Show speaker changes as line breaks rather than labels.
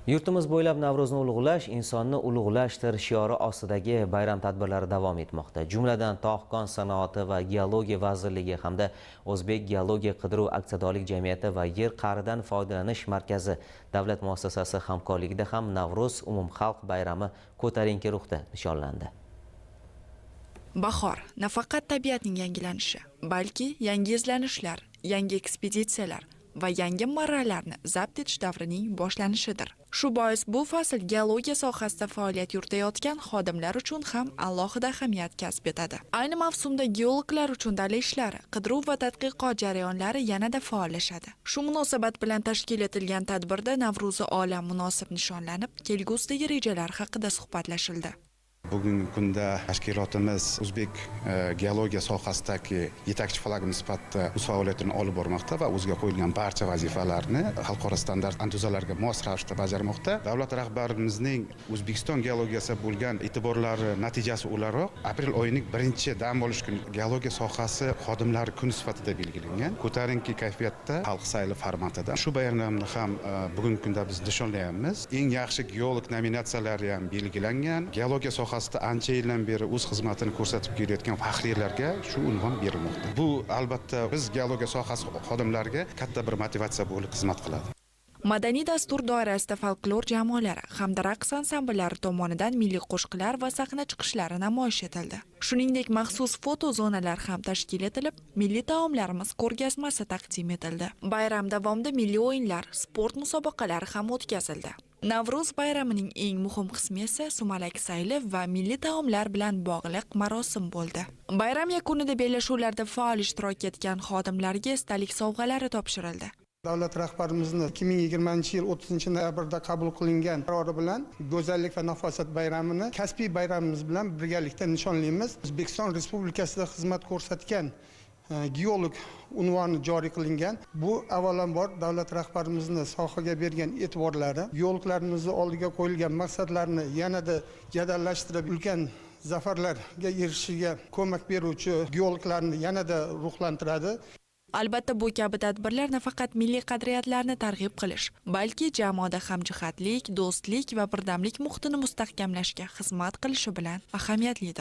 Yurtimiz bo'ylab Navro'zni ulug'lash, insonni ulug'lashdir shiori ostidagi bayram tadbirlari davom etmoqda. Jumladan, Tog' sanoati va geologiya vazirligi hamda O'zbek geologiya qidiruv aksiyadorlik jamiyati va yer qa'ridan foydalanish markazi davlat muassasasi hamkorligida ham Navro'z umumxalq bayrami ko'tarinki ruhda nishonlandi.
Bahor nafaqat tabiatning yangilanishi, balki yangi izlanishlar, yangi ekspeditsiyalar va yangi marralarni zabt etish davrining boshlanishidir. Shu bois bu fasl geologiya sohasida faoliyat yuritayotgan xodimlar uchun ham alohida ahamiyat kasb etadi. Ayni mavsumda geologlar uchun dala ishlari, qidiruv va tadqiqot jarayonlari yanada faollashadi. Shu munosabat bilan tashkil etilgan tadbirda Navro'zi olam munosib nishonlanib, kelgusidagi rejalar haqida suhbatlashildi.
Bugungi kunda tashkilotimiz o'zbek geologiya sohasidagi yetakchi flagman sifatida o'z faoliyatini olib bormoqda va o'ziga qo'yilgan barcha vazifalarni xalqaro standart antuzalarga mos ravishda bajarmoqda. Davlat rahbarimizning O'zbekiston geologiyasiga bo'lgan e'tiborlari natijasi o'laroq aprel oyining 1-dam olish kuni geologiya sohasi xodimlari kuni sifatida belgilangan. Ko'tarinki kayfiyatda xalq sayli formatida. Shu bayramni ham bugungi kunda biz nishonlayapmiz. Eng yaxshi geolog nominatsiyalari ham belgilangan. Geologiya sohasida ancha yildan beri o'z xizmatini ko'rsatib kelayotgan faxriylarga shu unvon berilmoqda. Bu albatta biz geologiya sohasi xodimlariga katta bir motivatsiya bo'lib xizmat qiladi.
Madaniy dastur doirasida folklor jamoalari hamda raqs ansambllari tomonidan milliy qo'shiqlar va sahna chiqishlari namoyish etildi. Shuningdek, maxsus foto zonalar ham tashkil etilib, milliy taomlarimiz ko'rgazmasi taqdim etildi. Bayram davomida milliy o'yinlar, sport musobaqalari ham o'tkazildi. Navro'z bayramining eng muhim qismi esa sumalak sayli va milliy taomlar bilan bog'liq marosim bo'ldi. Bayram yakunida bellashuvlarda faol ishtirok etgan xodimlarga esdalik sovg'alari topshirildi.
Davlat rahbarimizni 2020-yil 30-noyabrda qabul qilingan qarori bilan go'zallik va nafosat bayramini kasbiy bayramimiz bilan birgalikda nishonlaymiz. O'zbekiston Respublikasida xizmat ko'rsatgan geolog unvoni joriy qilingan. Bu avvalambor davlat rahbarimizni sohaga bergan e'tiborlari, geologlarimizni oldiga qo'yilgan maqsadlarni yanada jadallashtirib, ulkan zafarlarga erishishiga ko'mak beruvchi geologlarni yanada ruhlantiradi.
Albatta, bu kabi tadbirlar nafaqat milliy qadriyatlarni targ'ib qilish, balki jamoada hamjihatlik, do'stlik va birdamlik muhitini mustahkamlashga xizmat qilishi bilan ahamiyatlidir.